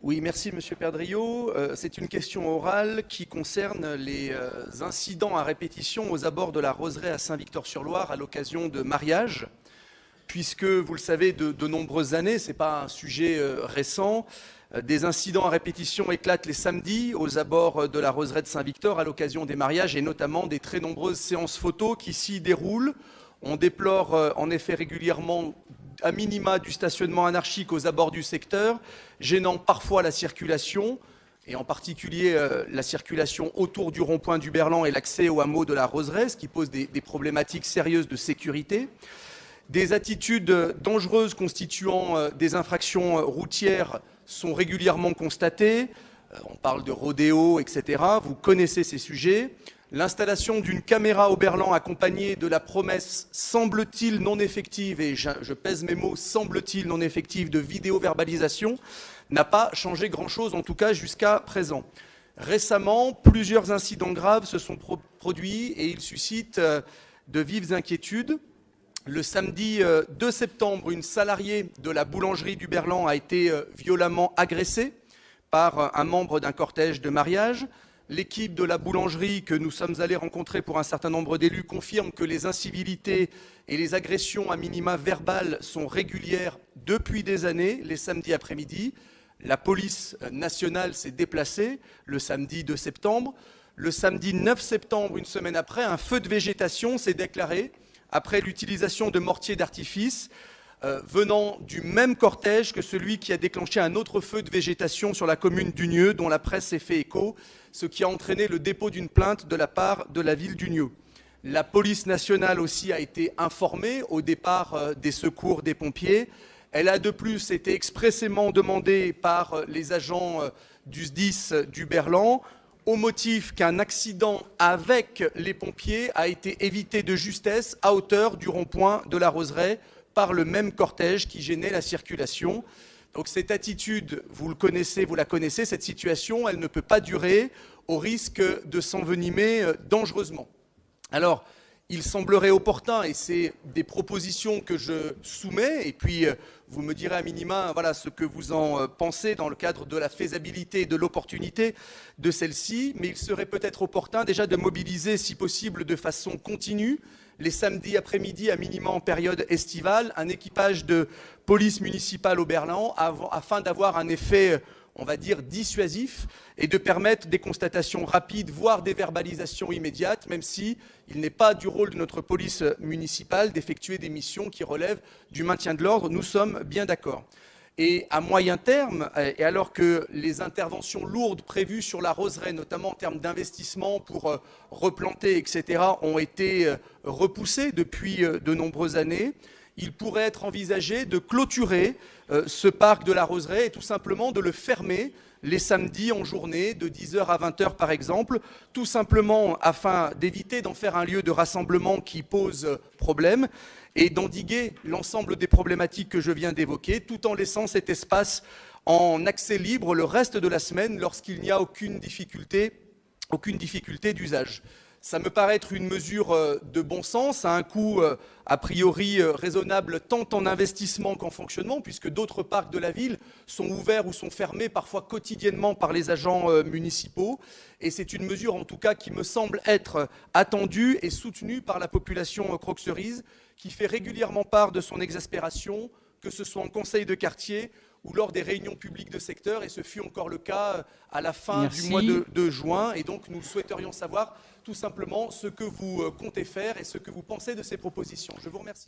Oui, merci Monsieur Perdriau. C'est une question orale qui concerne les incidents à répétition aux abords de la roseraie à Saint-Victor-sur-Loire à l'occasion de mariages, puisque vous le savez, de nombreuses années, ce n'est pas un sujet récent, des incidents à répétition éclatent les samedis aux abords de la roseraie de Saint-Victor à l'occasion des mariages et notamment des très nombreuses séances photos qui s'y déroulent. On déplore en effet régulièrement à minima du stationnement anarchique aux abords du secteur, gênant parfois la circulation, et en particulier la circulation autour du rond-point du Berlan et l'accès au hameau de la Roseraie, ce qui pose des problématiques sérieuses de sécurité. Des attitudes dangereuses constituant des infractions routières sont régulièrement constatées. On parle de rodéo, etc. Vous connaissez ces sujets. L'installation d'une caméra au Berlan accompagnée de la promesse, semble-t-il non effective, et je pèse mes mots, semble-t-il non effective, de vidéo-verbalisation, n'a pas changé grand-chose, en tout cas jusqu'à présent. Récemment, plusieurs incidents graves se sont produits et ils suscitent de vives inquiétudes. Le samedi 2 septembre, une salariée de la boulangerie du Berlan a été violemment agressée par un membre d'un cortège de mariage. L'équipe de la boulangerie que nous sommes allés rencontrer pour un certain nombre d'élus confirme que les incivilités et les agressions à minima verbales sont régulières depuis des années, les samedis après-midi. La police nationale s'est déplacée le samedi 2 septembre. Le samedi 9 septembre, une semaine après, un feu de végétation s'est déclaré après l'utilisation de mortiers d'artifice venant du même cortège que celui qui a déclenché un autre feu de végétation sur la commune d'Unieux, dont la presse s'est fait écho, ce qui a entraîné le dépôt d'une plainte de la part de la ville d'Unieux. La police nationale aussi a été informée au départ des secours des pompiers. Elle a de plus été expressément demandée par les agents du SDIS du Berlan, au motif qu'un accident avec les pompiers a été évité de justesse à hauteur du rond-point de la Roseraie, par le même cortège qui gênait la circulation. Donc cette attitude, vous la connaissez, cette situation, elle ne peut pas durer au risque de s'envenimer dangereusement. Alors, il semblerait opportun, et c'est des propositions que je soumets, et puis vous me direz à minima voilà, ce que vous en pensez dans le cadre de la faisabilité et de l'opportunité de celle-ci, mais il serait peut-être opportun déjà de mobiliser, si possible, de façon continue, les samedis après-midi, à minima en période estivale, un équipage de police municipale au Berlan afin d'avoir un effet, on va dire, dissuasif et de permettre des constatations rapides, voire des verbalisations immédiates, même si il n'est pas du rôle de notre police municipale d'effectuer des missions qui relèvent du maintien de l'ordre. Nous sommes bien d'accord. Et à moyen terme, et alors que les interventions lourdes prévues sur la Roseraie, notamment en termes d'investissement pour replanter, etc., ont été repoussées depuis de nombreuses années, il pourrait être envisagé de clôturer ce parc de la Roseraie et tout simplement de le fermer les samedis en journée, de 10h à 20h par exemple, tout simplement afin d'éviter d'en faire un lieu de rassemblement qui pose problème et d'endiguer l'ensemble des problématiques que je viens d'évoquer, tout en laissant cet espace en accès libre le reste de la semaine lorsqu'il n'y a aucune difficulté d'usage. Ça me paraît être une mesure de bon sens, à un coût a priori raisonnable tant en investissement qu'en fonctionnement, puisque d'autres parcs de la ville sont ouverts ou sont fermés parfois quotidiennement par les agents municipaux. Et c'est une mesure en tout cas qui me semble être attendue et soutenue par la population croxerise, qui fait régulièrement part de son exaspération, que ce soit en conseil de quartier ou lors des réunions publiques de secteur, et ce fut encore le cas à la fin du mois de juin. Et donc nous souhaiterions savoir tout simplement ce que vous comptez faire et ce que vous pensez de ces propositions. Je vous remercie.